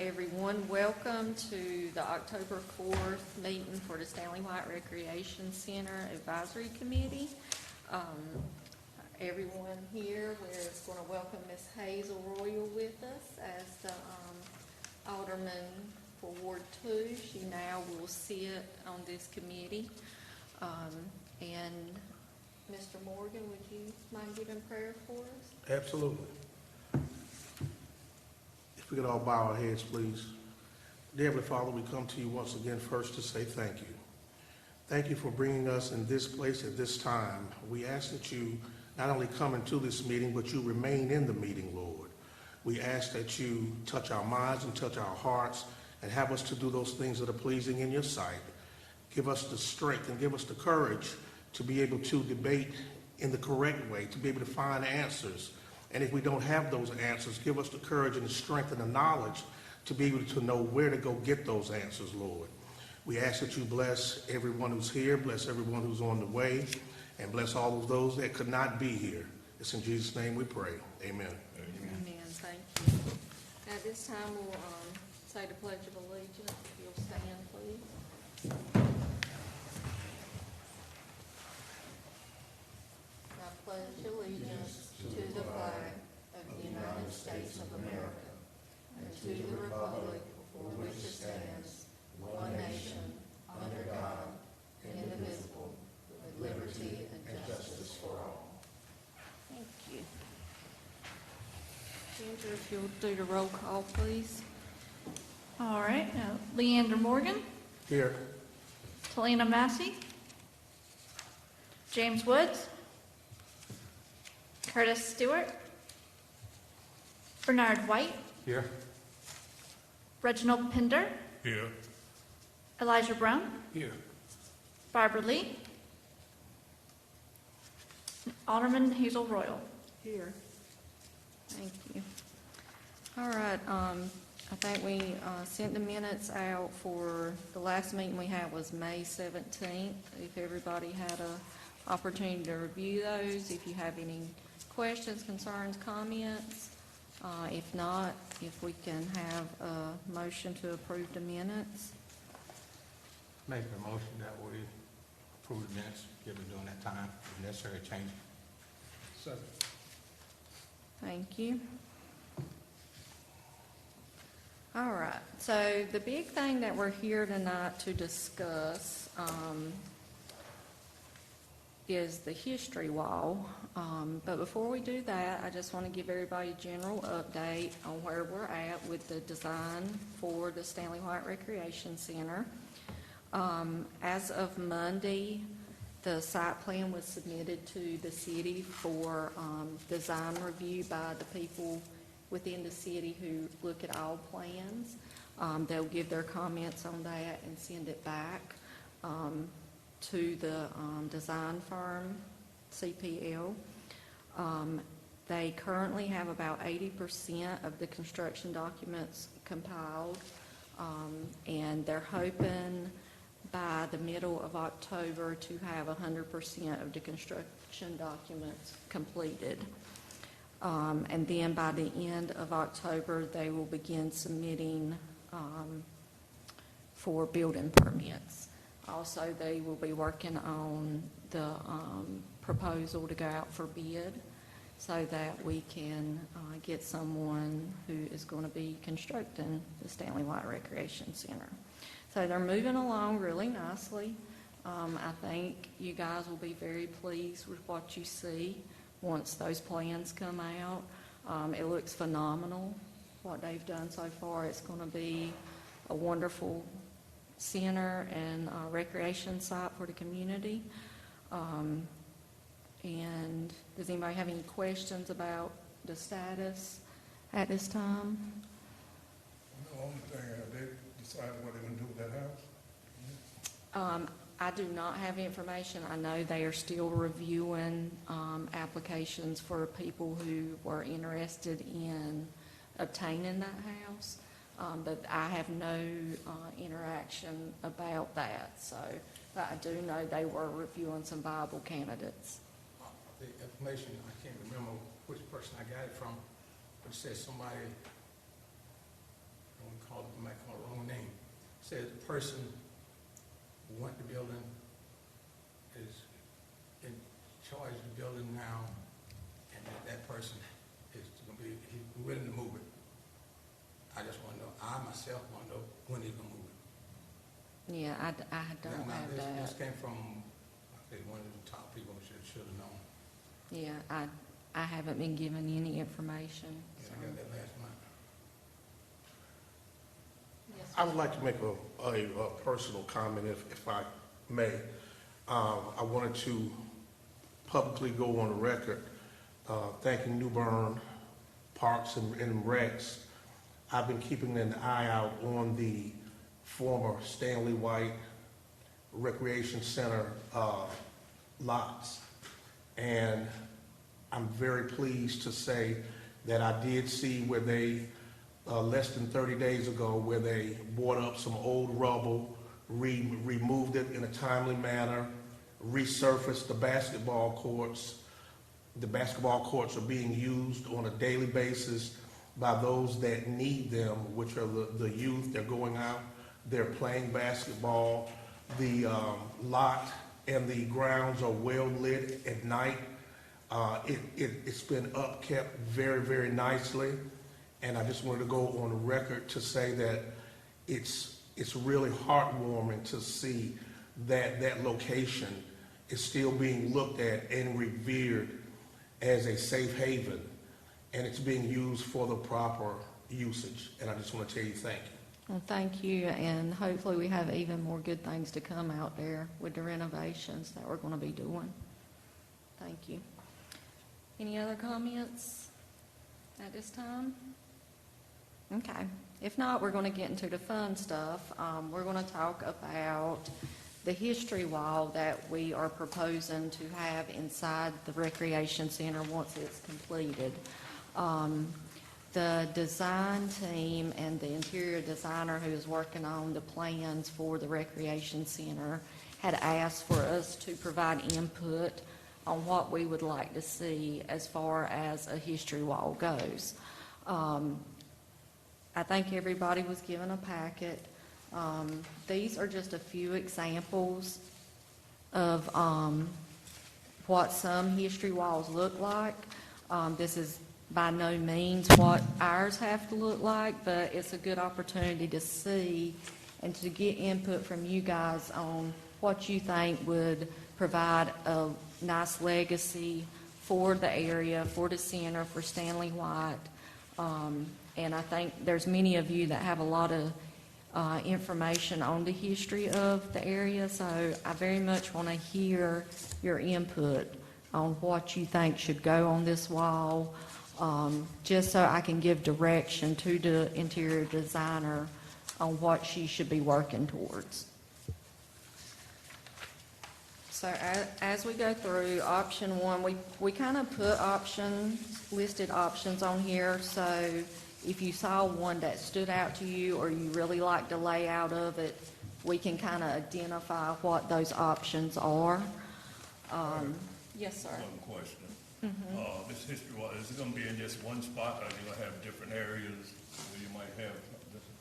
everyone. Welcome to the October 4th meeting for the Stanley White Recreation Center Advisory Committee. Everyone here, we're going to welcome Ms. Hazel Royal with us as the Alderman for Ward 2. She now will sit on this committee. And Mr. Morgan, would you mind giving prayer for us? Absolutely. If we could all bow our heads, please. Dear Heavenly Father, we come to you once again first to say thank you. Thank you for bringing us in this place at this time. We ask that you not only come into this meeting, but you remain in the meeting, Lord. We ask that you touch our minds and touch our hearts and have us to do those things that are pleasing in your sight. Give us the strength and give us the courage to be able to debate in the correct way, to be able to find answers. And if we don't have those answers, give us the courage and the strength and the knowledge to be able to know where to go get those answers, Lord. We ask that you bless everyone who's here, bless everyone who's on the way, and bless all of those that could not be here. It's in Jesus' name we pray. Amen. Amen. Thank you. At this time, we'll say the Pledge of Allegiance. If you'll stand, please. I pledge allegiance to the flag of the United States of America and to the republic for which it stands, one nation, under God, indivisible, with liberty and justice for all. Thank you. Ginger, if you'll do the roll call, please. All right. Leander Morgan, Here. Talina Massey, James Woods, Curtis Stewart, Bernard White, Here. Reginald Pinder, Here. Elijah Brown, Here. Barbara Lee, Alderman Hazel Royal. Here. Thank you. All right, I think we sent the minutes out for, the last meeting we had was May 17th. If everybody had a opportunity to review those, if you have any questions, concerns, comments. If not, if we can have a motion to approve the minutes. Make a motion that we approve the minutes given during that time, if necessary change. Second. Thank you. All right, so the big thing that we're here tonight to discuss is the history wall. But before we do that, I just want to give everybody a general update on where we're at with the design for the Stanley White Recreation Center. As of Monday, the site plan was submitted to the city for design review by the people within the city who look at all plans. They'll give their comments on that and send it back to the design firm, CPL. They currently have about 80% of the construction documents compiled, and they're hoping by the middle of October to have 100% of the construction documents completed. And then by the end of October, they will begin submitting for building permits. Also, they will be working on the proposal to go out for bid so that we can get someone who is going to be constructing the Stanley White Recreation Center. So they're moving along really nicely. I think you guys will be very pleased with what you see once those plans come out. It looks phenomenal, what they've done so far. It's going to be a wonderful center and recreation site for the community. And does anybody have any questions about the status at this time? The only thing, have they decided what they're gonna do with that house? I do not have information. I know they are still reviewing applications for people who were interested in obtaining that house, but I have no interaction about that. So, but I do know they were reviewing some viable candidates. The information, I can't remember which person I got it from, but it says somebody, I don't might call it the wrong name, says the person who want the building is in charge of the building now, and that person is gonna be, he's willing to move it. I just wanna know, I myself wanna know when he's gonna move it. Yeah, I don't Now, have this that. came from, I think, one of the top people should have known. Yeah, I haven't been given any information. Yeah, so. I got that last month. Yes, I would like to make a personal comment, if I may. I wanted to publicly go on the record thanking New Bern Parks and Recs. I've been keeping an eye out on the former Stanley White Recreation Center lots. And I'm very pleased to say that I did see where they, less than 30 days ago, where they bought up some old rubble, removed it in a timely manner, resurfaced the basketball courts. The basketball courts are being used on a daily basis by those that need them, which are the youth. They're going out, they're playing basketball. The lot and the grounds are well lit at night. It's been upkept very, very nicely. And I just wanted to go on the record to say that it's really heartwarming to see that that location is still being looked at and revered as a safe haven, and it's being used for the proper usage. And I just want to tell you thank you. Well, thank you, and hopefully we have even more good things to come out there with the renovations that we're going to be doing. Thank you. Any other comments at this time? Okay. If not, we're going to get into the fun stuff. We're going to talk about the history wall that we are proposing to have inside the recreation center once it's completed. The design team and the interior designer who is working on the plans for the recreation center had asked for us to provide input on what we would like to see as far as a history wall goes. I think everybody was given a packet. These are just a few examples of what some history walls look like. This is by no means what ours have to look like, but it's a good opportunity to see and to get input from you guys on what you think would provide a nice legacy for the area, for the center, for Stanley White. And I think there's many of you that have a lot of information on the history of the area, so I very much want to hear your input on what you think should go on this wall, just so I can give direction to the interior designer on what she should be working towards. So as we go through option one, we kind of put listed options on here, so if you saw one that stood out to you or you really liked the layout of it, we can kind of identify what those options are. Yes, sir. One question. This history wall, is it gonna be in just one spot, or are you gonna have different areas where you might have different?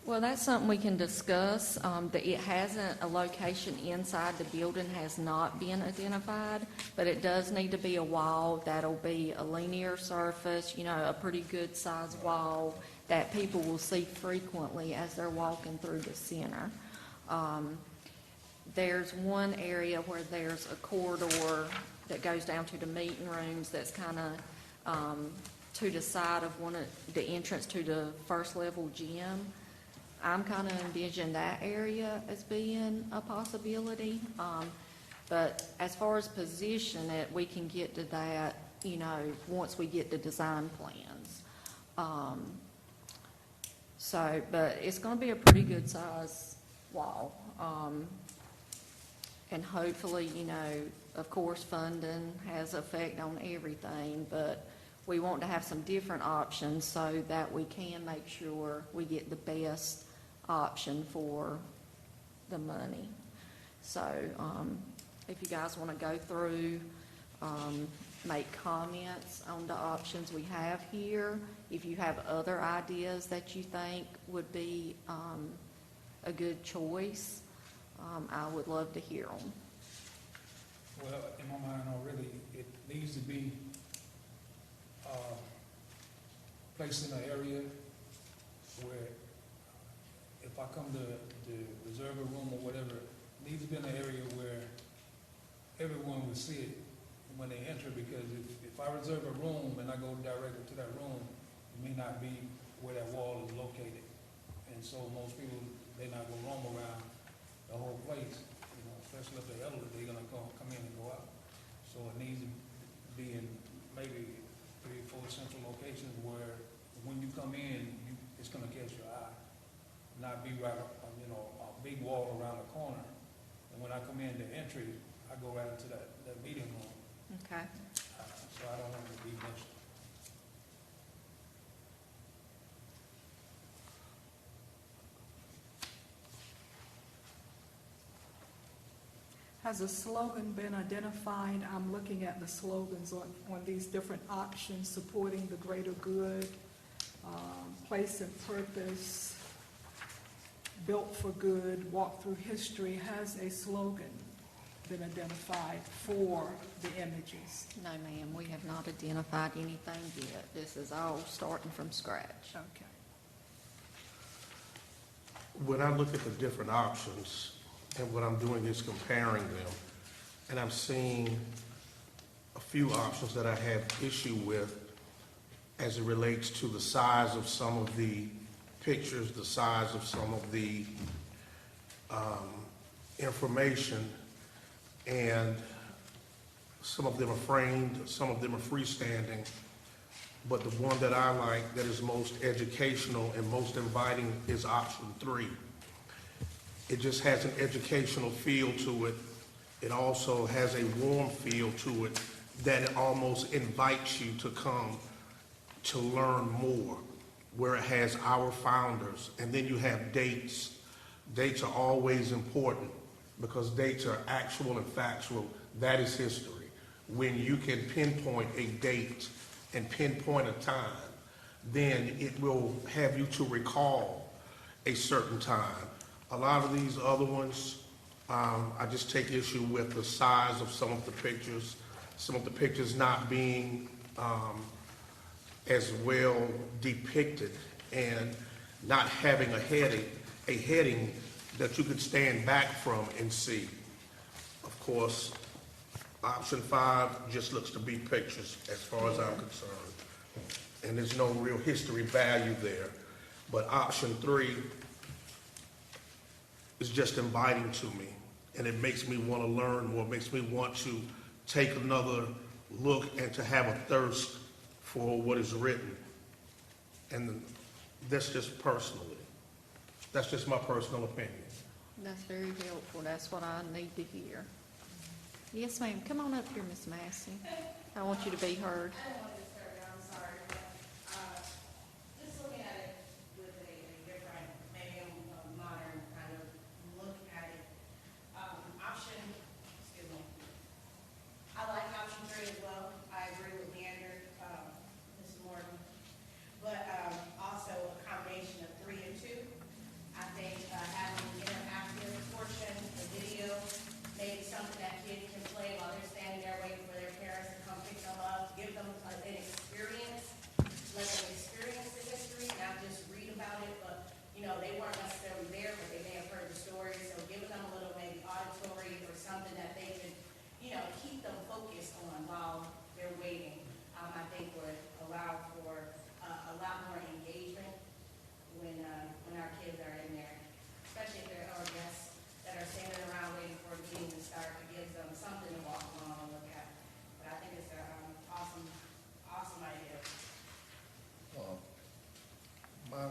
Well, that's something we can discuss. It hasn't, a location inside the building has not been identified, but it does need to be a wall that'll be a linear surface, a pretty good sized wall that people will see frequently as they're walking through the center. There's one area where there's a corridor that goes down to the meeting rooms that's kind of to the side of the entrance to the first level gym. I'm kind of envisioning that area as being a possibility. But as far as position it, we can get to that, once we get the design plans. But it's going to be a pretty good size wall. And hopefully, of course, funding has effect on everything, but we want to have some different options so that we can make sure we get the best option for the money. So if you guys want to go through, make comments on the options we have here, If you have other ideas that you think would be a good choice, I would love to hear them. Well, in my mind already, it needs to be placed in an area where if I come to reserve a room or whatever, it needs to be in an area where everyone will see it when they enter, because if I reserve a room and I go directly to that room, it may not be where that wall is located. And so most people, they're not gonna roam around the whole place, you know, especially if they're elderly, they're gonna come in and go out. So it needs to be in maybe 3 or 4 central locations where when you come in, it's gonna catch your eye. Not be right, you know, a big wall around the corner. And when I come in the entry, I go right into that meeting room. Okay. So I don't want it to be much. Has a slogan been identified? I'm looking at the slogans on these different options: supporting the greater good, place and purpose, built for good, walk through history. Has a slogan been identified for the images? No, ma'am, we have not identified anything yet. This is all starting from scratch. Okay. When I look at the different options, and what I'm doing is comparing them, and I'm seeing a few options that I have issue with as it relates to the size of some of the pictures, the size of some of the information, and some of them are framed, some of them are freestanding, but the one that I like that is most educational and most inviting is option 3. It just has an educational feel to it. It also has a warm feel to it that it almost invites you to come to learn more, where it has our founders. And then you have dates. Dates are always important because dates are actual and factual. That is history. When you can pinpoint a date and pinpoint a time, then it will have you to recall a certain time. A lot of these other ones, I just take issue with the size of some of the pictures not being as well depicted, and not having a heading that you could stand back from and see. Of course, option 5 just looks to be pictures as far as I'm concerned, and there's no real history value there. But option 3 is just inviting to me, and it makes me want to learn more, makes me want to take another look and to have a thirst for what is written. And that's just my personal opinion. That's very helpful. That's what I need to hear. Yes, ma'am. Come on up here, Miss Massey. I want you to be heard. I don't want to disturb you, I'm sorry, but, just looking at it with a different, maybe a modern kind of look at it. Option, excuse me. I like option 3 as well. I agree with Leander, Ms. Morton. But, also a combination of 3 and 2. I think, having an interactive portion, a video, maybe something that kids can play while they're standing there waiting for their parents to come pick them up, give them an experience, let them experience the history, not just read about it, but, you know, they weren't necessarily there, but they may have heard the story, so giving them a little maybe auditory or something that they could, you know, keep them focused on while they're waiting, I think would allow for a lot more engagement when our kids are in there, especially if there are guests that are standing around waiting for a meeting to start. It gives them something to walk along and look at. But I think it's an awesome idea. My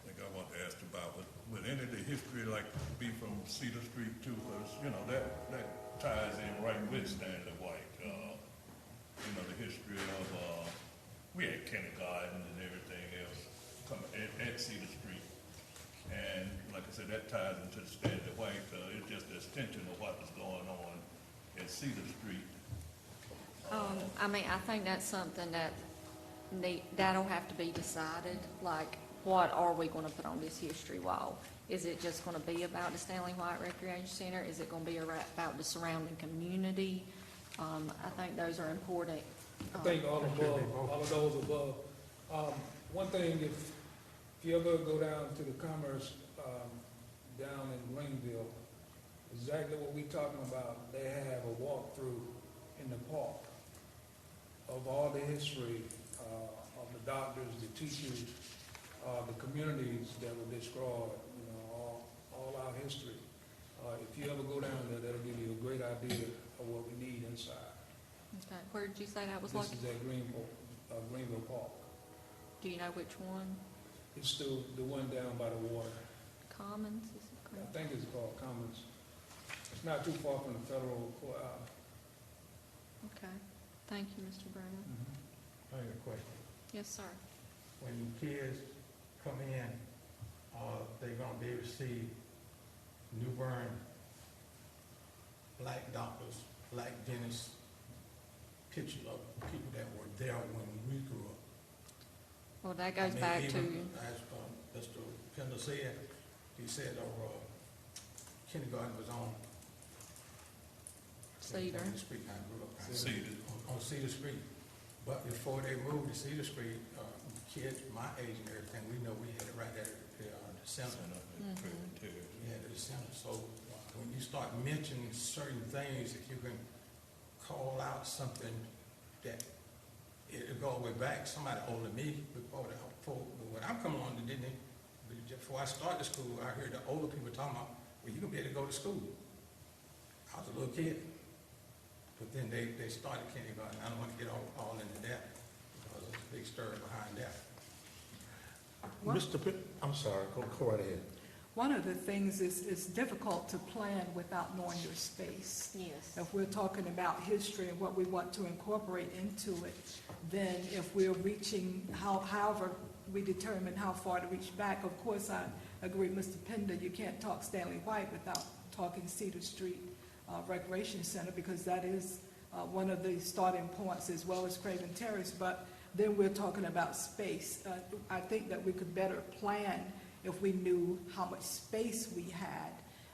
thing I want to ask about, would any of the history like be from Cedar Street too? Because, you know, that ties in right with Stanley White. You know, the history of, we had kindergarten and everything else coming at Cedar Street. And like I said, that ties into the Stanley White. It's just an extension of what was going on at Cedar Street. I mean, I think that's something that that'll have to be decided, like, what are we gonna put on this history wall? Is it just gonna be about the Stanley White Recreation Center? Is it gonna be about the surrounding community? I think those are important. I think all of those above. One thing, if you ever go down to the Commerce, down in Greenville, exactly what we talking about, they have a walkthrough in the park of all the history, of the doctors, the teachers, the communities that were destroyed, all our history. If you ever go down there, that'll give you a great idea of what we need inside. Okay, where did you say that was This located? is at Greenville Park. Do you know which one? It's the one down by the water. Commons, is it I correct? think it's called Commons. It's not too far from the federal court. Okay, thank you, Mr. Brown. I have a question. Yes, sir. When kids come in, they're gonna be able to see New Bern, black doctors, black dentists, pictures of people that were there when we grew up. Well, that I goes mean, back to, even As Mr. Kendall said, he said kindergarten was on Cedar. on the street I grew up on. Cedar. On Cedar Street. But before they moved to Cedar Street, kids my age and everything, we know we had it right there at the center. We had it at the center. So when you start mentioning certain things, if you can call out something that it'll go way back, somebody older than me, before when I'm coming on, before I started the school, I heard the older people talking about, well, you're gonna be able to go to school. I was a little kid. But then they started kindergarten. I don't want to get all into that because there's a big story behind that. What? I'm sorry, go right ahead. One of the things is it's difficult to plan without knowing your space. yes. If we're talking about history and what we want to incorporate into it, then if we're reaching, however we determine how far to reach back, of course, I agree with Mr. Pender, you can't talk Stanley White without talking Cedar Street Recreation Center, because that is one of the starting points, as well as Craven Terrace. But then we're talking about space. I think that we could better plan if we knew how much space we had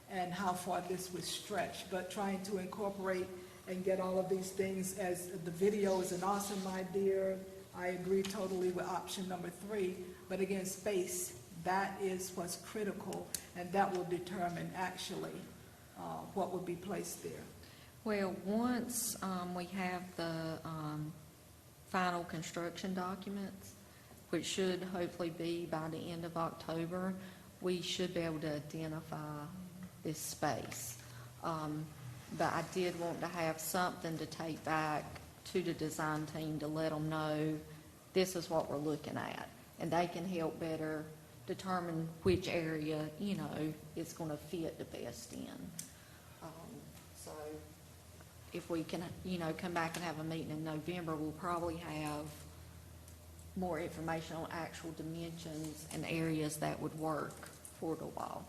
and how far this would stretch. But trying to incorporate and get all of these things, as the video is an awesome idea. I agree totally with option number 3. But again, space, that is what's critical, and that will determine actually what would be placed there. Well, once we have the final construction documents, which should hopefully be by the end of October, we should be able to identify this space. But I did want to have something to take back to the design team to let them know this is what we're looking at. And they can help better determine which area, is going to fit the best in. So if we can, come back and have a meeting in November, we'll probably have more information on actual dimensions and areas that would work for the wall.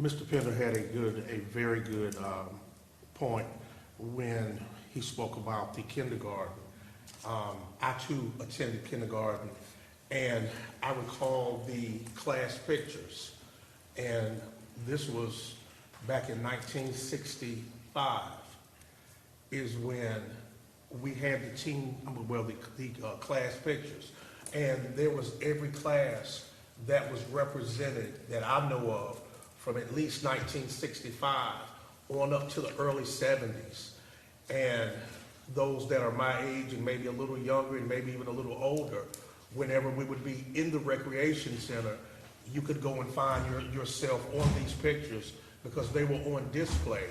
Mr. Pender had a very good point when he spoke about the kindergarten. I too attended kindergarten, and I recall the class pictures, and this was back in 1965 is when we had the class pictures, and there was every class that was represented that I know of from at least 1965 on up to the early 70s. And those that are my age and maybe a little younger and maybe even a little older, whenever we would be in the recreation center, you could go and find yourself on these pictures because they were on display.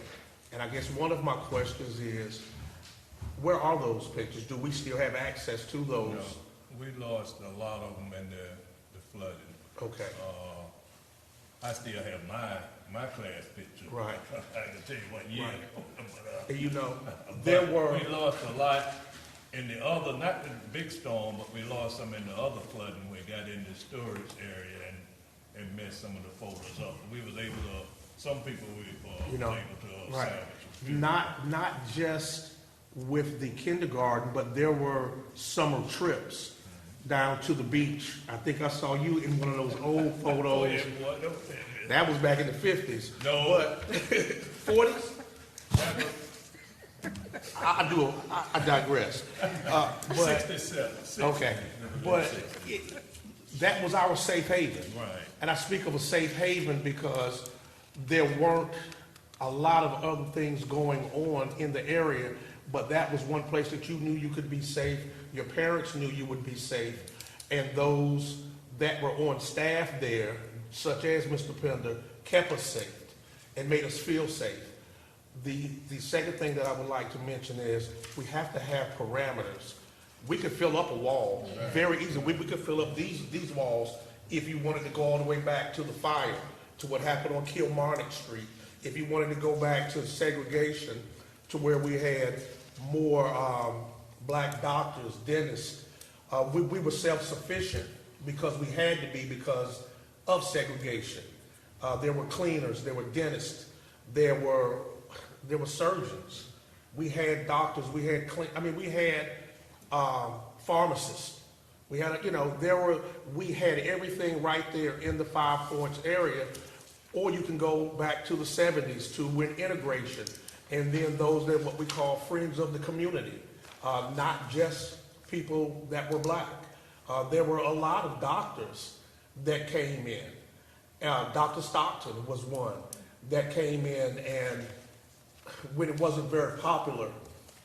And I guess one of my questions is, where are those pictures? Do we still have access to those? No, we lost a lot of them in the flooding. Okay. I still have my class picture. Right. I can tell you what year. Right. But, And there were... We lost a lot in the other, not the big storm, but we lost some in the other flooding. We got in the storage area and messed some of the folders up. We was able to, some people we were able to right. salvage. Not just with the kindergarten, but there were summer trips down to the beach. I think I saw you in one of those old photos. That was back in the 50s. No. But 40s? I digress. But 67. okay, but that was our safe haven. Right. And I speak of a safe haven because there weren't a lot of other things going on in the area, but that was one place that you knew you could be safe, your parents knew you would be safe, and those that were on staff there, such as Mr. Pender, kept us safe and made us feel safe. The second thing that I would like to mention is we have to have parameters. We could fill up a wall very easily. We could fill up these walls if you wanted to go all the way back to the fire, to what happened on Kilmarnock Street. If you wanted to go back to segregation, to where we had more black doctors, dentists, we were self-sufficient because we had to be because of segregation. There were cleaners, there were dentists, there were surgeons. We had doctors, we had pharmacists. We had, we had everything right there in the 5 Points area. Or you can go back to the 70s to when integration, and then those that what we call friends of the community, not just people that were black. There were a lot of doctors that came in. Dr. Stockton was one that came in, and when it wasn't very popular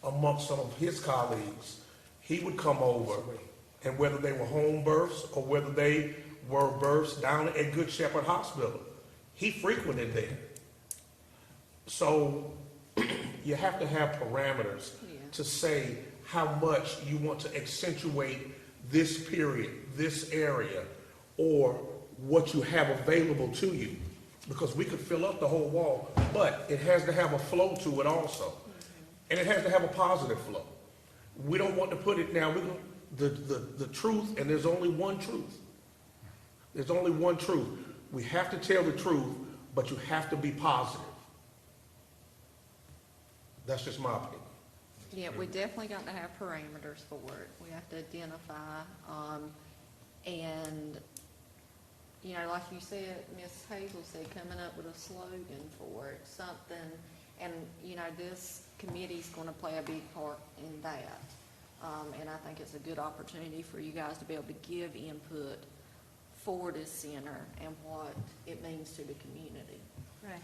amongst some of his colleagues, he would come over, and whether they were home births or whether they were births down at Good Shepherd Hospital, he frequented there. So you have to have parameters to say how much you want to accentuate this period, this area, or what you have available to you. Because we could fill up the whole wall, but it has to have a flow to it also. And it has to have a positive flow. We don't want to put it now, the truth, and there's only one truth. There's only one truth. We have to tell the truth, but you have to be positive. That's just my opinion. Yeah, we definitely got to have parameters for it. We have to identify, and, like you said, Ms. Hazel said, coming up with a slogan for it, something, and, this committee's gonna play a big part in that. And I think it's a good opportunity for you guys to be able to give input for this center and what it means to the community. Right.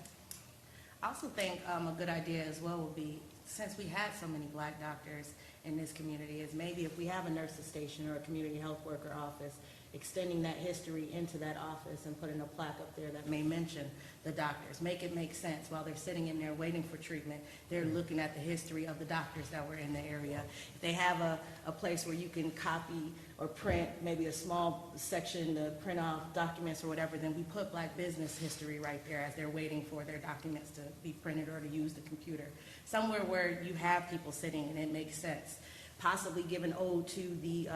I also think a good idea as well would be, since we have so many black doctors in this community, is maybe if we have a nurse's station or a community health worker office, extending that history into that office and putting a plaque up there that may mention the doctors. Make it make sense. While they're sitting in there waiting for treatment, they're looking at the history of the doctors that were in the area. If they have a place where you can copy or print maybe a small section to print off documents or whatever, then we put black business history right there as they're waiting for their documents to be printed or to use the computer. Somewhere where you have people sitting and it makes sense. Possibly give an ode to the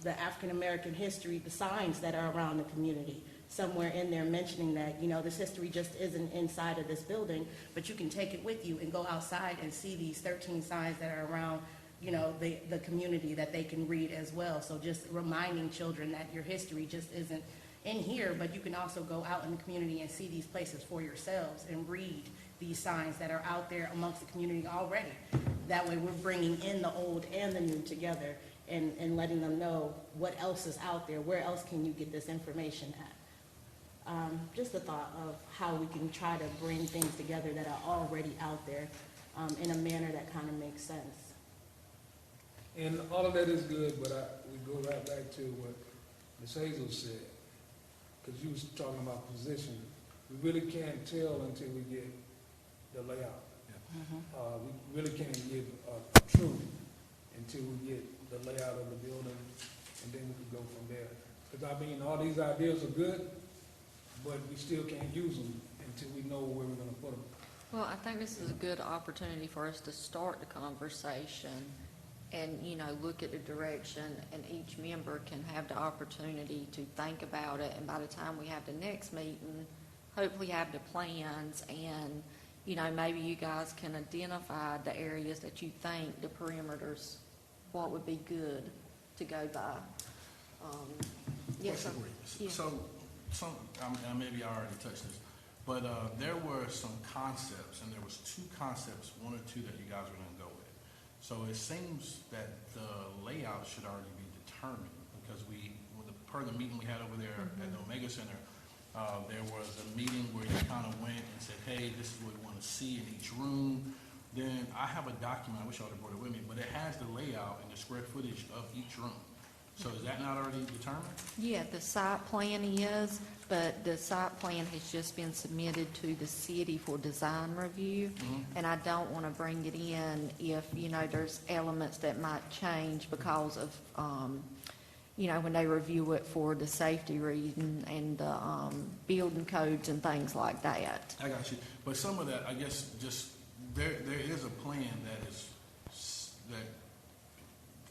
African-American history, the signs that are around the community. Somewhere in there mentioning that, this history just isn't inside of this building, but you can take it with you and go outside and see these 13 signs that are around, the community that they can read as well. So just reminding children that your history just isn't in here, but you can also go out in the community and see these places for yourselves and read these signs that are out there amongst the community already. That way we're bringing in the old and the new together and letting them know what else is out there, where else can you get this information at. Just a thought of how we can try to bring things together that are already out there in a manner that kind of makes sense. And all of that is good, but we go right back to what Ms. Hazel said, because you was talking about positioning. We really can't tell until we get the layout. We really can't give a truth until we get the layout of the building, and then we can go from there. Because all these ideas are good, but we still can't use them until we know where we're going to put them. Well, I think this is a good opportunity for us to start the conversation and, look at the direction, and each member can have the opportunity to think about it. And by the time we have the next meeting, hopefully have the plans and, maybe you guys can identify the areas that you think the perimeters, what would be good to go by. Yes, sir. Yeah. So, maybe I already touched this, but there were some concepts, and there was two concepts, one or two that you guys were gonna go with. So it seems that the layout should already be determined, because per the meeting we had over there at the Omega Center, there was a meeting where you kind of went and said, hey, this is what we want to see in each room. Then I have a document, I wish I would have brought it with me, but it has the layout and the square footage of each room. So is that not already determined? Yeah, the site plan is, but the site plan has just been submitted to the city for design review. And I don't want to bring it in if, there's elements that might change because of, when they review it for the safety reason and the building codes and things like that. I got you. But some of that, I guess, just, there is a plan that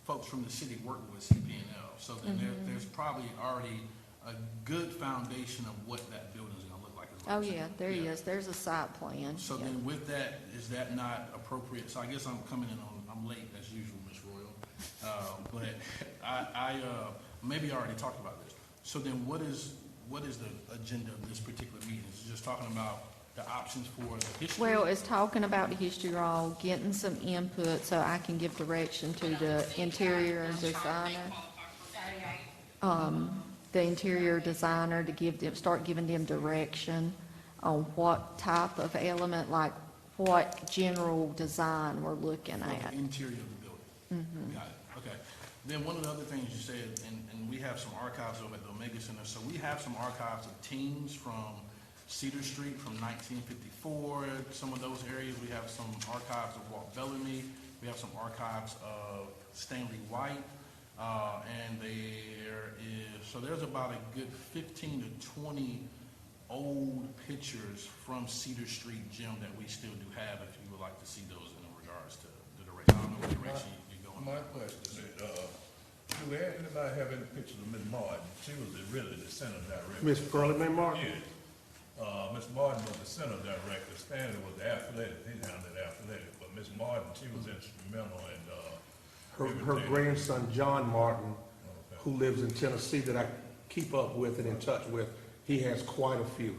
folks from the city work with CP&L. So then there's probably already a good foundation of what that building is going to look like. Is what Oh, I'm saying. yeah, there is. There's a site plan. So Yeah. then with that, is that not appropriate? So I guess I'm coming in I'm late as usual, Ms. Royal. But I maybe I already talked about this. So then what is the agenda of this particular meeting? Is it just talking about the options for the history? Well, it's talking about the history roll, getting some input so I can give direction to the interior designer. The interior designer to start giving them direction on what type of element, like what general design we're looking For the at. interior of the building. Got it, okay. Then one of the other things you said, and we have some archives over at the Omega Center, so we have some archives of teams from Cedar Street from 1954, some of those areas. We have some archives of Walt Bellamy. We have some archives of Stanley White. And there's about a good 15 to 20 old pictures from Cedar Street Gym that we still do have, if you would like to see those in regards to the direction. I don't know what direction you're going. My question is, do anybody have any pictures of Miss Martin? She was really the center director. Miss Pearlie Mae Martin? Yes. Miss Martin was the center director. Stanley was the athletic. He handled the athletic. But Miss Martin, she was instrumental in, Her everything. grandson, John Martin, Okay. who lives in Tennessee that I keep up with and in touch with, he has quite a few.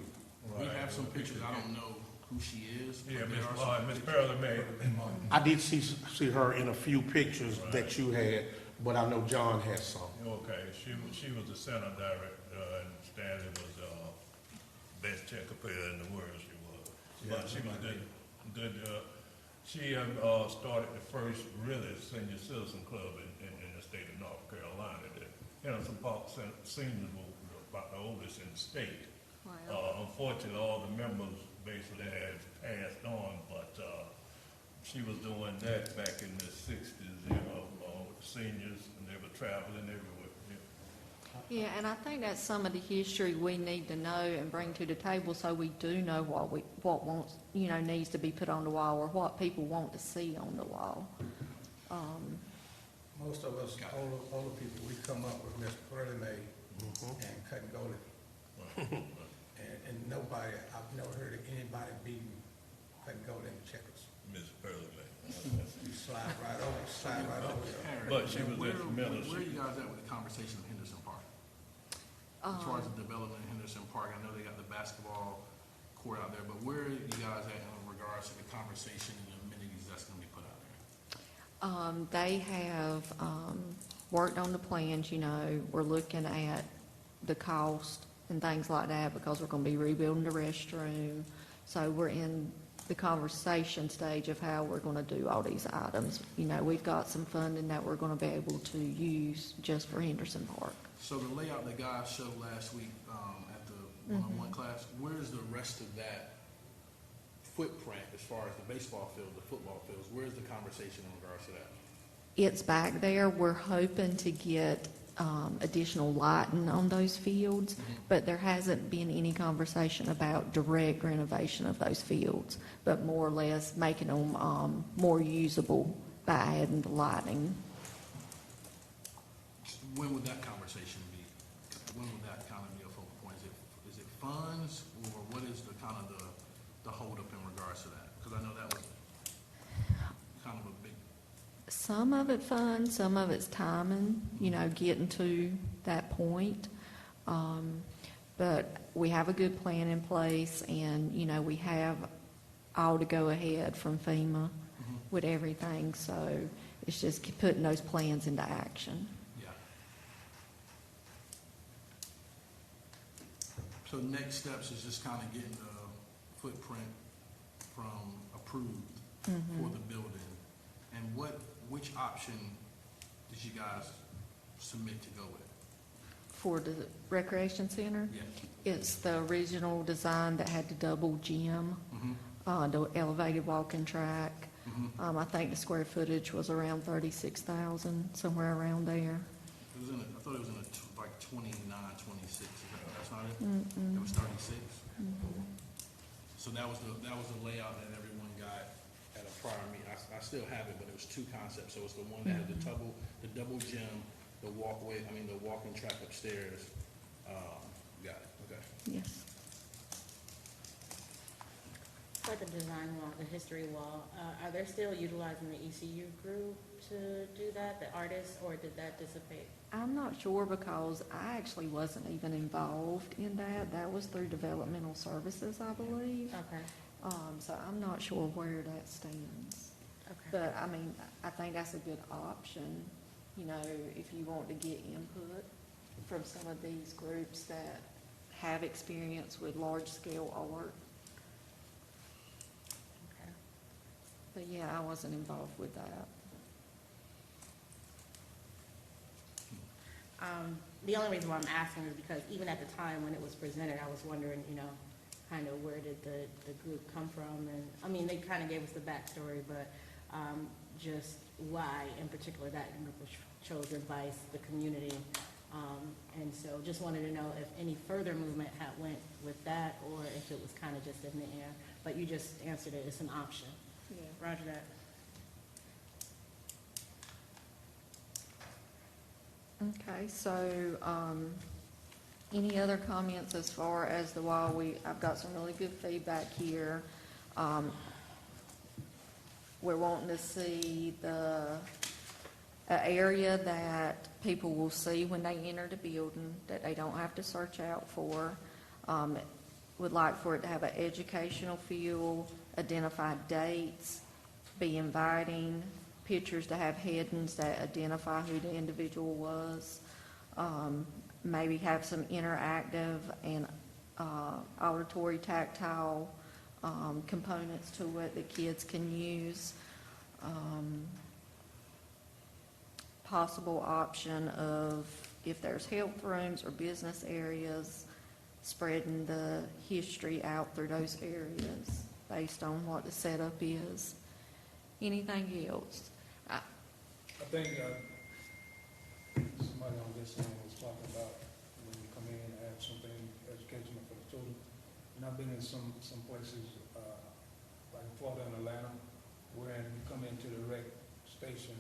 We Right. have some pictures. I don't know who she is. but Yeah, there Miss are some Martin, Miss pictures. Pearlie Mae. I did see her in a few pictures that you had, but I know John has some. Okay, she was the center director, and Stanley was, best checker player in the world, she was. But she was good, she, started the first really senior citizen club in the state of North Carolina. Henderson Park Seniors were about the oldest in the state. Unfortunately, all the members basically had passed on, but, she was doing that back in the 60s, with the seniors, and they were traveling everywhere. Yeah, and I think that's some of the history we need to know and bring to the table so we do know what wants, needs to be put on the wall or what people want to see on the wall. Most of us, older people, we come up with Miss Pearlie Mae and Cutting Goldie. And nobody, I've never heard of anybody beating Cutting Goldie in checkers. Miss Pearlie Mae. You slide right over there. Harry, But she was where instrumental. are you guys at with the conversation of Henderson Park? As far as the development in Henderson Park, I know they got the basketball court out there, but where are you guys at in regards to the conversation and the amenities that's gonna be put out there? They have worked on the plans, we're looking at the cost and things like that because we're gonna be rebuilding the restroom. So we're in the conversation stage of how we're gonna do all these items. We've got some funding that we're gonna be able to use just for Henderson Park. So the layout that guys showed last week at the one-on-one class, where's the rest of that footprint as far as the baseball field, the football fields? Where's the conversation in regards to that? It's back there. We're hoping to get additional lighting on those fields, but there hasn't been any conversation about direct renovation of those fields, but more or less making them more usable by adding the lighting. When would that conversation be? When would that kind of be a focal point? Is it funds, or what is the kind of the the holdup in regards to that? Because I know that was kind of a big, Some of it fun, some of it's timing, getting to that point. But we have a good plan in place, and, we have all to go ahead from FEMA with everything, so it's just putting those plans into action. yeah. So next steps is just kind of getting the footprint from approved for the building. And which option did you guys submit to go with? For the recreation center, Yeah. it's the original design that had the double gym, the elevated walking track. I think the square footage was around 36,000, somewhere around there. It was I thought it was in like 29, 26. That's not it? It was 36? So that was the layout that everyone got at a prior meeting. I still have it, but it was two concepts. So it's the one that had the double gym, the walking track upstairs. Got it, okay. Yes. For the design wall, the history wall, are they still utilizing the ECU group to do that, the artists, or did that dissipate? I'm not sure because I actually wasn't even involved in that. That was through developmental services, I believe. Okay, So I'm not sure where that stands. okay. But, I think that's a good option, if you want to get input from some of these groups that have experience with large-scale art. Okay. But yeah, I wasn't involved with that. The only reason why I'm asking is because even at the time when it was presented, I was wondering, kind of where did the group come from? And, they kind of gave us the backstory, but just why in particular that group was chosen by the community. And so just wanted to know if any further movement had went with that or if it was kind of just in the air. But you just answered it, it's an option. Yeah. Roger that. Okay, so, any other comments as far as the wall? I've got some really good feedback here. We're wanting to see a area that people will see when they enter the building, that they don't have to search out for. Would like for it to have an educational feel, identified dates, be inviting, pictures to have headings that identify who the individual was, maybe have some interactive and auditory tactile components to it that kids can use. Possible option of, if there's health rooms or business areas, spreading the history out through those areas based on what the setup is. Anything else? I think somebody on this end was talking about when you come in and have something educational for the children. And I've been in some places, like Florida and Atlanta, where you come into the rec station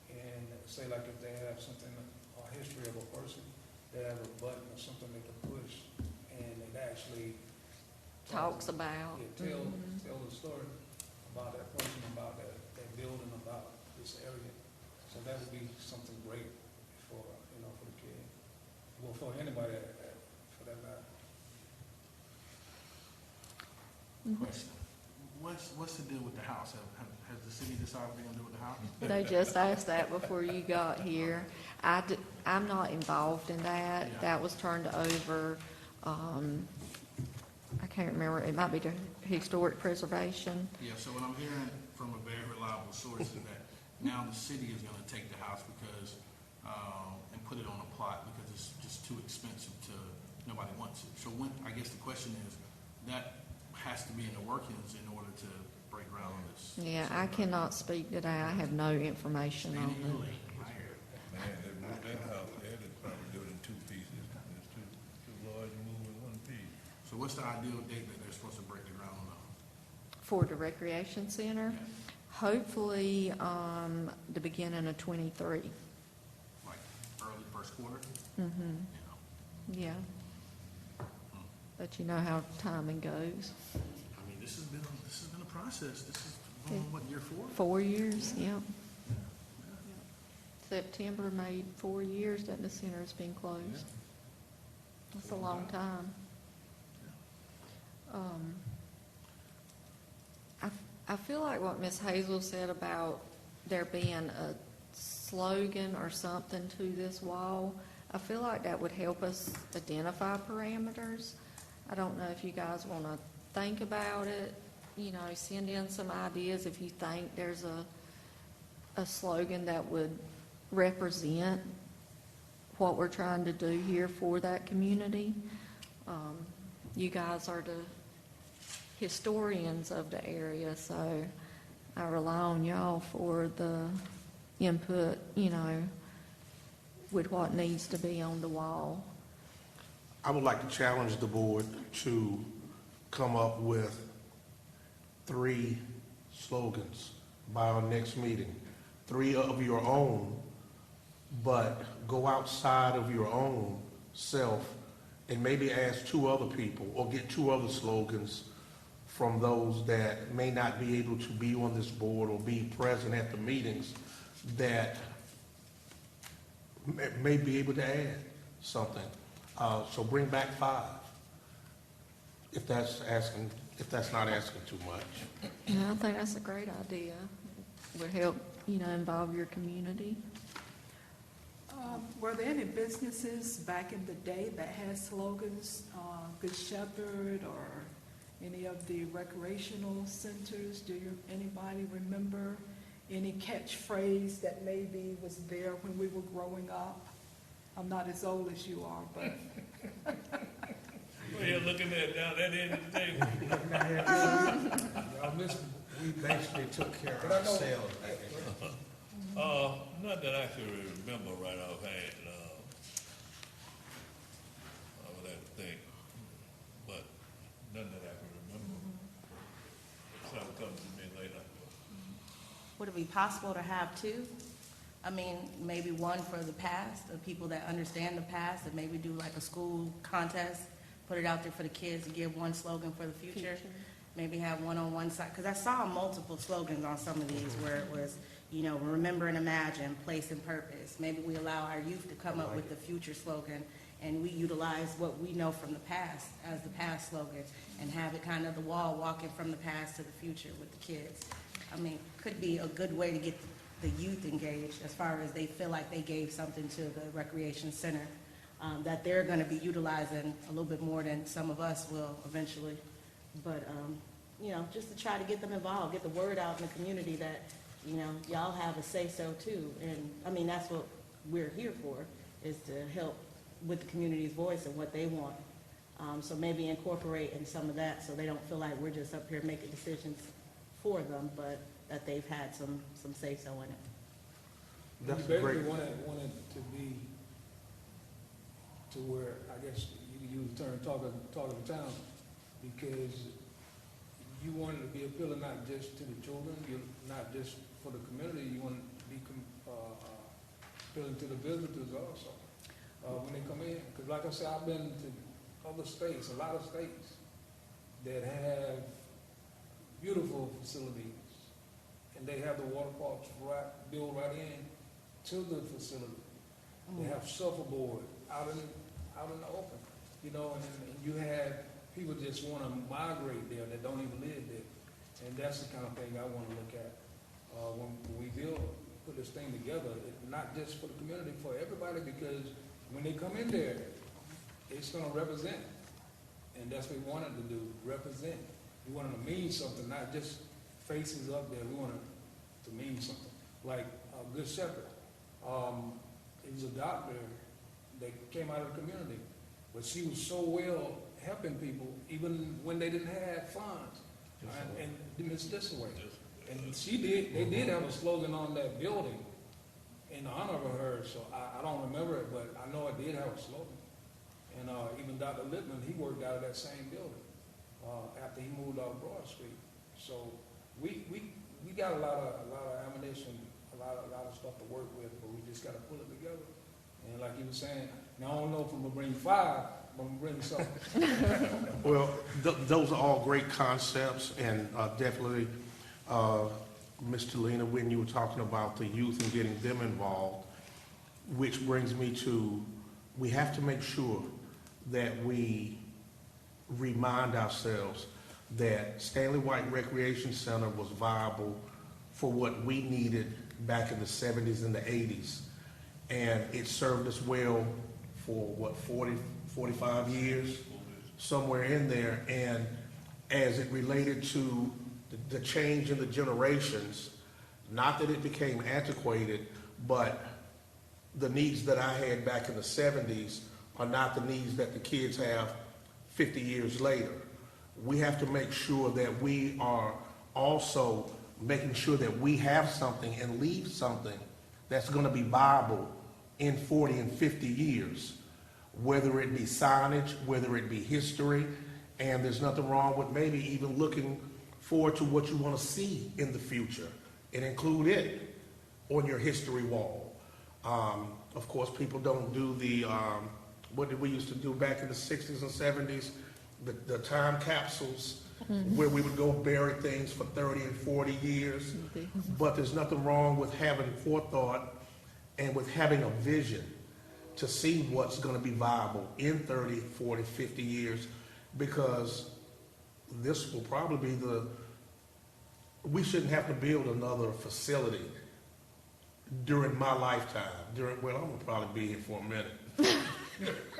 and say like if they have something, a history of a person, they have a button or something they can push and it actually Talks about. tell the story about that person, about that building, about this area. So that would be something great for, for the kid. Well, for anybody for that matter. Question. What's the deal with the house? Has the city decided what they're gonna do with the house? They just asked that before you got here. I'm not involved in that. Yeah. That was turned over, I can't remember, it might be to historic preservation. Yeah, so what I'm hearing from a very reliable source is that now the city is gonna take the house because, and put it on a plot because it's just too expensive nobody wants it. So I guess the question is, that has to be in the workings in order to break ground on this. Yeah, I cannot speak to that. I have no information on Standing in the it. lane, I hear it. Man, they moved that house there, they'd probably do it in 2 pieces. It's too large to move in 1 piece. So what's the ideal date that they're supposed to break the ground on? For the recreation center, Yeah, hopefully, the beginning of 23. like early first quarter? Mm-hmm, Yeah. yeah. But you know how timing goes. I mean, this has been a process. This is going on, what, year 4? 4 years, yeah. September made 4 years that the center has been closed. That's a long time. I feel like what Ms. Hazel said about there being a slogan or something to this wall, I feel like that would help us identify parameters. I don't know if you guys want to think about it, you know, send in some ideas if you think there's a slogan that would represent what we're trying to do here for that community. You guys are the historians of the area, so I rely on y'all for the input, you know, with what needs to be on the wall. I would like to challenge the board to come up with 3 slogans by our next meeting. 3 of your own, but go outside of your own self and maybe ask 2 other people or get 2 other slogans from those that may not be able to be on this board or be present at the meetings that may be able to add something. So bring back 5, if that's not asking too much. Yeah, I think that's a great idea. Would help, you know, involve your community. Were there any businesses back in the day that had slogans, Good Shepherd or any of the recreational centers? Anybody remember any catchphrase that maybe was there when we were growing up? I'm not as old as you are, but. Well, you're looking at down that end of the table. Y'all missed, we basically took care of ourselves back then. Not that I can remember right offhand. I would have to think, but none that I can remember. Something comes to me later. Would it be possible to have 2? I mean, maybe one for the past, the people that understand the past, and maybe do like a school contest, put it out there for the kids to give one slogan for the future. Maybe have one on one side, because I saw multiple slogans on some of these where it was, you know, remember and imagine, place and purpose. Maybe we allow our youth to come up with the future slogan, and we utilize what we know from the past as the past slogan, and have it kind of the wall walking from the past to the future with the kids. I mean, could be a good way to get the youth engaged as far as they feel like they gave something to the recreation center, that they're going to be utilizing a little bit more than some of us will eventually. But, you know, just to try to get them involved, get the word out in the community that, you know, y'all have a say-so too. And, I mean, that's what we're here for, is to help with the community's voice and what they want. So maybe incorporate in some of that so they don't feel like we're just up here making decisions for them, but that they've had some say-so in it. That's We great. basically wanted to be to where, I guess you could use the term talk of the town, because you wanted to be appealing not just to the children, not just for the community, you want to be appealing to the visitors also when they come in. Because like I said, I've been to other states, a lot of states that have beautiful facilities, and they have the water parks built right in to the facility. They have shuffleboard out in the open, you know, and you have people just want to migrate there that don't even live there. And that's the kind of thing I want to look at when we put this thing together, not just for the community, for everybody, because when they come in there, it's going to represent. And that's what we wanted to do, represent. We wanted to mean something, not just faces up there. We wanted to mean something. Like Good Shepherd. He was a doctor that came out of the community, but she was so well helping people, even when they didn't have funds. And Ms. Dissaway. And they did have a slogan on that building in honor of her, so I don't remember it, but I know it did have a slogan. And even Dr. Lippman, he worked out of that same building after he moved off Broad Street. So we got a lot of ammunition, a lot of stuff to work with, but we just got to pull it together. And like you were saying, now I don't know if I'm gonna bring 5, I'm gonna bring something. Well, those are all great concepts, and definitely, Mr. Lena, when you were talking about the youth and getting them involved, which brings me to, we have to make sure that we remind ourselves that Stanley White Recreation Center was viable for what we needed back in the 70s and the 80s. And it served us well for, what, 40, 45 years? Somewhere in there. And as it related to the change in the generations, not that it became antiquated, but the needs that I had back in the 70s are not the needs that the kids have 50 years later. We have to make sure that we are also making sure that we have something and leave something that's going to be viable in 40 and 50 years, whether it be signage, whether it be history, and there's nothing wrong with maybe even looking forward to what you want to see in the future and include it on your history wall. Of course, people don't do the, what did we used to do back in the 60s and 70s, the time capsules, where we would go bury things for 30 and 40 years. But there's nothing wrong with having forethought and with having a vision to see what's going to be viable in 30, 40, 50 years, because this will probably be we shouldn't have to build another facility during my lifetime. Well, I'm going to probably be here for a minute.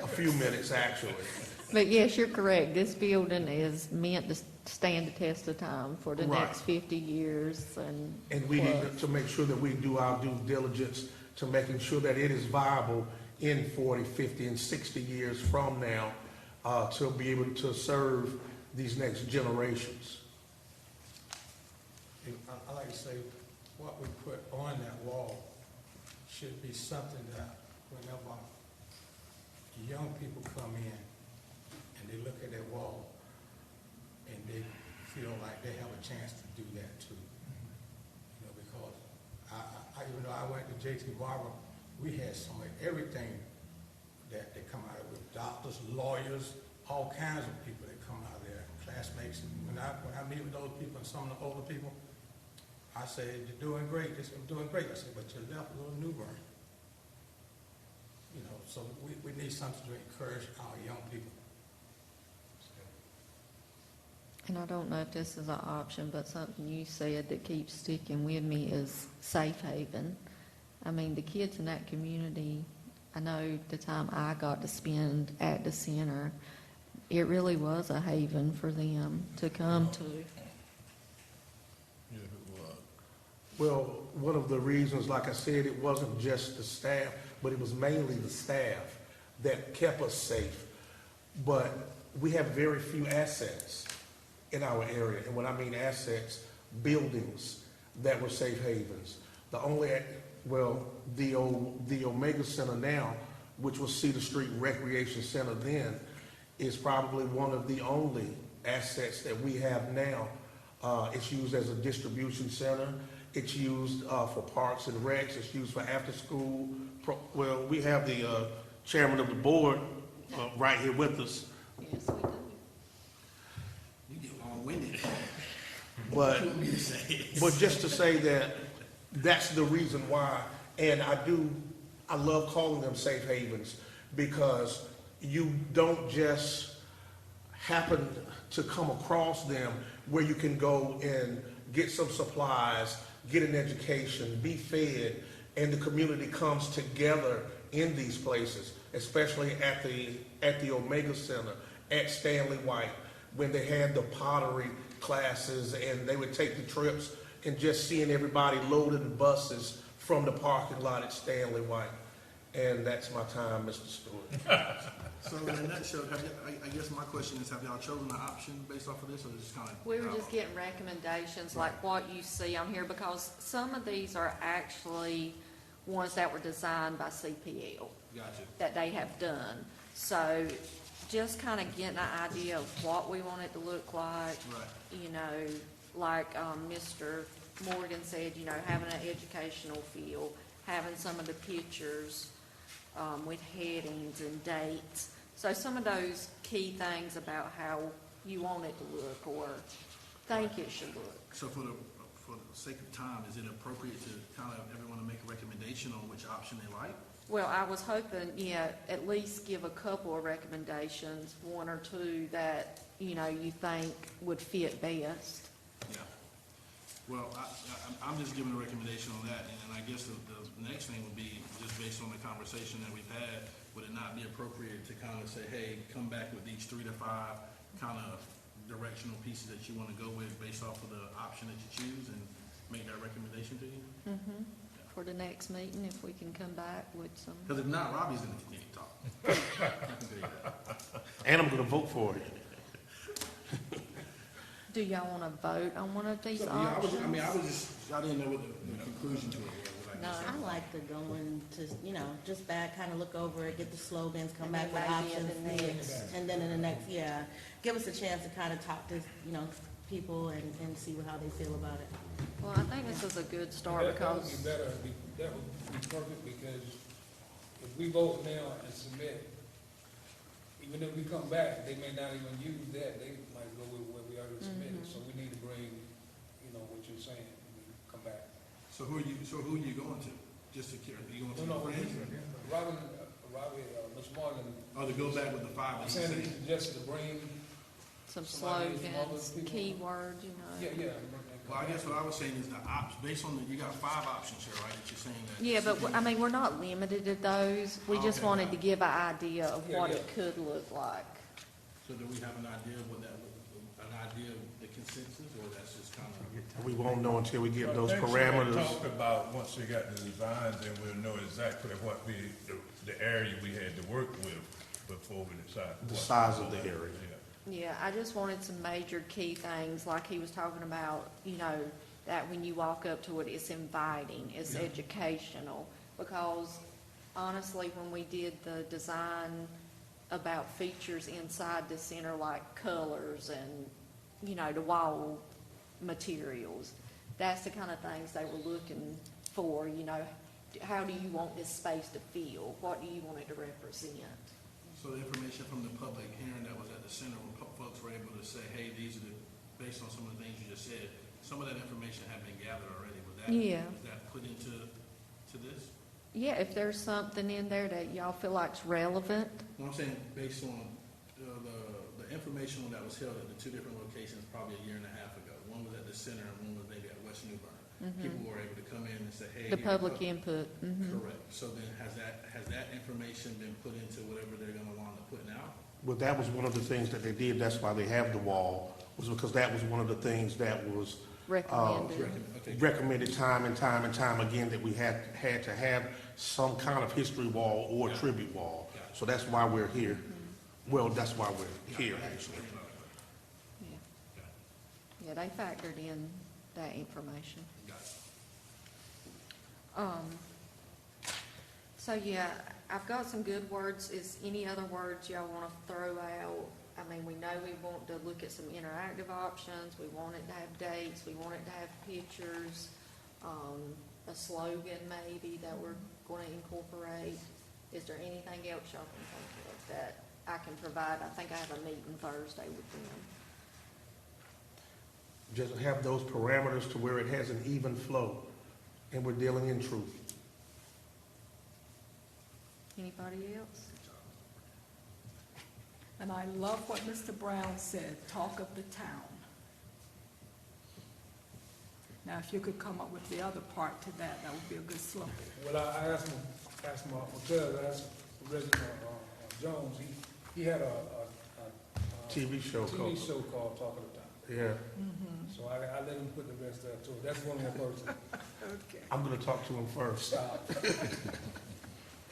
A few minutes, actually. But yes, you're correct. This building is meant to stand the test of time for the Right. next 50 years And we need plus. to make sure that we do our due diligence to making sure that it is viable in 40, 50, and 60 years from now to be able to serve these next generations. I like to say, what we put on that wall should be something that whenever young people come in and they look at that wall and they feel like they have a chance to do that too. You know, because even though I went to J.T. Barber, we had some of everything that they come out of with doctors, lawyers, all kinds of people that come out of there, classmates. And when I meet with those people and some of the older people, I say, you're doing great. They say, I'm doing great. I say, but you left a little Newbern. You know, so we need something to encourage our young people. And I don't know if this is an option, but something you said that keeps sticking with me is safe haven. I mean, the kids in that community, I know the time I got to spend at the center, it really was a haven for them to come to. Yeah, it was. Well, one of the reasons, like I said, it wasn't just the staff, but it was mainly the staff that kept us safe. But we have very few assets in our area. And when I mean assets, buildings that were safe havens. The only, well, the Omega Center now, which was Cedar Street Recreation Center then, is probably one of the only assets that we have now. It's used as a distribution center. It's used for parks and recs. It's used for after-school. Well, we have the chairman of the board right here with us. Yes, we do. You get long-winded. But just to say that that's the reason why, and I love calling them safe havens, because you don't just happen to come across them where you can go and get some supplies, get an education, be fed, and the community comes together in these places, especially at the Omega Center, at Stanley White, when they had the pottery classes and they would take the trips, and just seeing everybody loading the buses from the parking lot at Stanley White. And that's my time, Mr. Stewart. So in a nutshell, I guess my question is, have y'all chosen an option based off of this, or just kind of? We were just getting recommendations like what you see on here, because some of these are actually ones that were designed by CPL Gotcha. that they have done. So just kind of getting an idea of what we want it to look like. Right. You know, like Mr. Morgan said, you know, having an educational feel, having some of the pictures with headings and dates, So some of those key things about how you want it to look or think it should look. So for the sake of time, is it appropriate to kind of everyone to make a recommendation on which option they like? Well, I was hoping, yeah, at least give a couple of recommendations, one or two that, you know, you think would fit best. Yeah. Well, I'm just giving a recommendation on that, and I guess the next thing would be, just based on the conversation that we've had, would it not be appropriate to kind of say, hey, come back with these 3 to 5 kind of directional pieces that you want to go with based off of the option that you choose, and make that recommendation to you? Mm-hmm. For the next meeting, if we can come back with some. Because if not, Robbie's going to continue to talk. I can tell you that. And I'm gonna vote for it. Do y'all want to vote on one of these So, options? I didn't know what the conclusion to it was. No. I like to go into, just back, kind of look over it, get the slogans, come And back with then maybe at options. the next. And then in the next, give us a chance to kind of talk to, people and see how they feel about it. Well, I think this is a good start That would because, be better, that would be perfect, because if we vote now and submit, even if we come back, they may not even use that, they might go with what we already submitted, so we need to bring, what you're saying, when we come back. So who are you going to? Just to care, are you going to No, your friends? Robbie, Ms. Morgan, Oh, to go back with the 5 that you Sandy said? suggested to bring, some Somebody, some other slogans, people. keywords, you know. yeah. Well, I guess what I was saying is based on you got 5 options here, right, that you're saying that. Yeah, but, we're not limited to those. We just Okay. wanted to give an idea of Yeah, what yeah. it could look like. So do we have an idea of the consensus, or that's just kind of? We won't know until we get those I think she parameters. Talk about, once we got the designs, then we'll know exactly what the area we had to work with before we decide. The what- size of the area. Yeah, I just wanted some major key things, like he was talking about, that when you walk up to it, it's inviting, it's Yeah. educational. Because honestly, when we did the design about features inside the center, like colors and, the wall materials, that's the kind of things they were looking for, how do you want this space to feel? What do you want it to represent? So the information from the public hearing that was at the center, when folks were able to say, hey, these are based on some of the things you just said, some of that information had been gathered already. Was that put into this? Yeah, if there's something in there that y'all feel like's relevant, Well, I'm saying based on the information that was held at the 2 different locations probably a year and a half ago. One was at the center and one was maybe at West New Bern. People were able to come in and say, hey. the here's public what- input. Mhm. Correct. So then has that information been put into whatever they're going to wind up putting out? Well, that was one of the things that they did, that's why they have the wall, was because that was one of the things that was Recommended. Okay. recommended time and time and time again, that we had to have some kind of history wall or Yeah. tribute wall. Yeah. So that's why we're here. Well, that's why we're here, actually. Yeah. Yeah, they factored in that information. Got it. So yeah, I've got some good words. Is any other words y'all want to throw out? I mean, we know we want to look at some interactive options. We want it to have dates. We want it to have pictures. A slogan maybe that we're going to incorporate. Is there anything else y'all can think of that I can provide? I think I have a meeting Thursday with them. Just have those parameters to where it has an even flow, and we're dealing in truth. Anybody else? And I love what Mr. Brown said, talk of the town. Now, if you could come up with the other part to that, that would be a good slogan. Well, I asked my cousin, I asked Reginald Jones, he had a TV show called. TV show called Talk of the Town. Yeah, So I let him put the rest of it to it. That's one more person. Okay. I'm gonna talk to him first. Stop.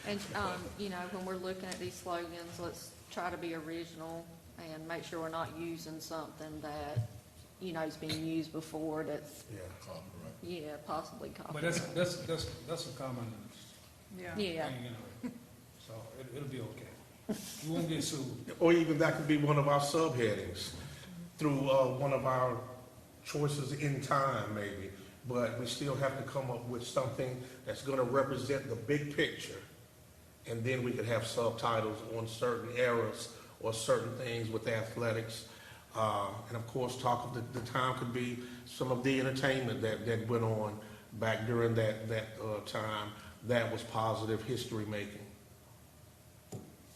And, when we're looking at these slogans, let's try to be original and make sure we're not using something that, has been used before that's, Yeah. possibly But copyrighted. that's a common Yeah. Yeah, thing, So it'll be okay. You won't get sued. Or even that could be one of our subheadings through one of our choices in time, maybe. But we still have to come up with something that's gonna represent the big picture and then we could have subtitles on certain eras or certain things with athletics. And of course, talk of the time could be some of the entertainment that went on back during that time that was positive history making.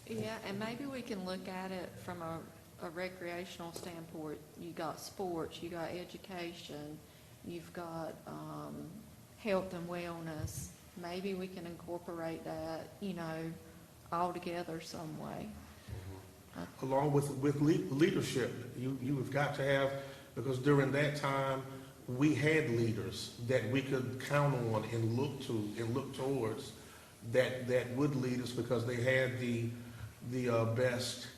Yeah, and maybe we can look at it from a recreational standpoint. You got sports, you got education, you've got health and wellness. Maybe we can incorporate that, all together some way. Along with leadership, you've got to have, because during that time, we had leaders that we could count on and look to and look towards that would lead us, because they had the best,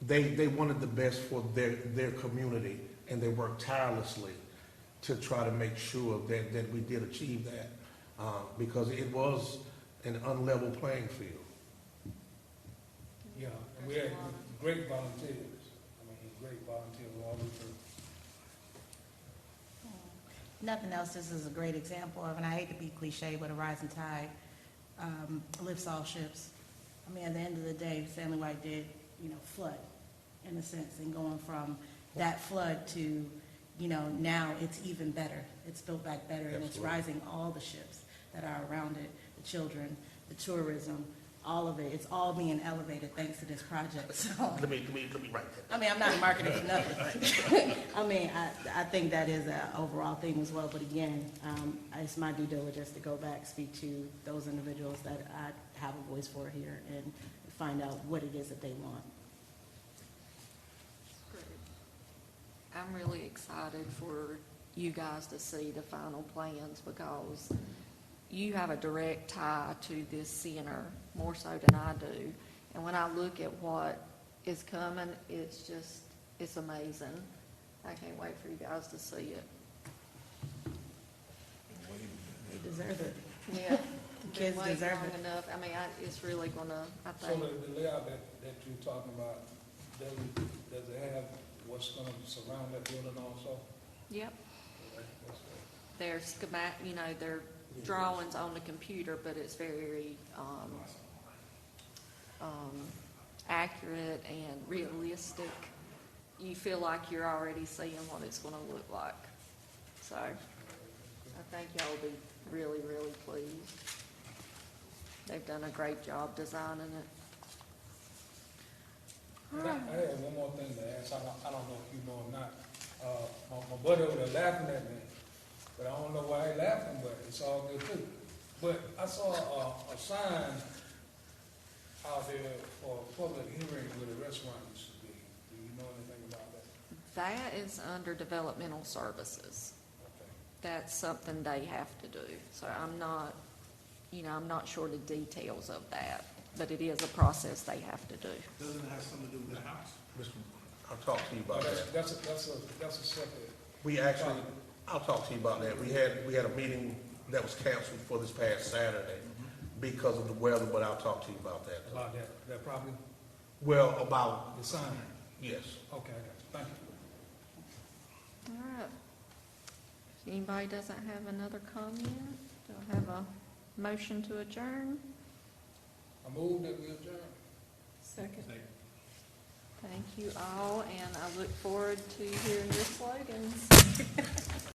they wanted the best for their community, and they worked tirelessly to try to make sure that we did achieve that, because it was an unlevel playing field. Yeah, and we had great volunteers. Great volunteers all the way through. Nothing else, this is a great example of, and I hate to be cliche, but a rising tide lifts all ships. At the end of the day, Stanley White did, flood, in a sense, and going from that flood to, now it's even better. It's built back better, and it's rising all the ships that are around it, the children, the tourism, all of it. It's all being elevated thanks to this project, so. Let me write that. I'm not marketing for nothing, but, I think that is an overall thing as well, but again, it's my due diligence to go back, speak to those individuals that I have a voice for here, and find out what it is that they want. I'm really excited for you guys to see the final plans, because you have a direct tie to this center, more so than I do. And when I look at what is coming, it's amazing. I can't wait for you guys to see it. They deserve it. Yeah. The kids deserve it. Enough. It's really gonna, I So think. the layout that you're talking about, does it have what's gonna surround that building also? Yep. That's good. Their schematic, their drawings on the computer, but it's very accurate and realistic. You feel like you're already seeing what it's going to look like. So I think y'all will be really, really pleased. They've done a great job designing it. And I had one more thing to ask. I don't know if you know or not. My buddy over there laughing at me, but I don't know why he laughing, but it's all good too. But I saw a sign out there for a public hearing where the restaurant used to be. Do you know anything about that? That is under developmental services. Okay. That's something they have to do. So I'm not sure the details of that, but it is a process they have to do. Doesn't it have something to do with the house? I'll talk to you about that. That's a separate. We actually, I'll talk to you about that. We had a meeting that was canceled for this past Saturday because of the weather, but I'll talk to you about that. About that property, Well, about, the sign. yes. Okay, I got you. Thank you. All right. If anybody doesn't have another comment, do I have a motion to adjourn? I move that we adjourn. Second. Thank you all, and I look forward to hearing your slogans.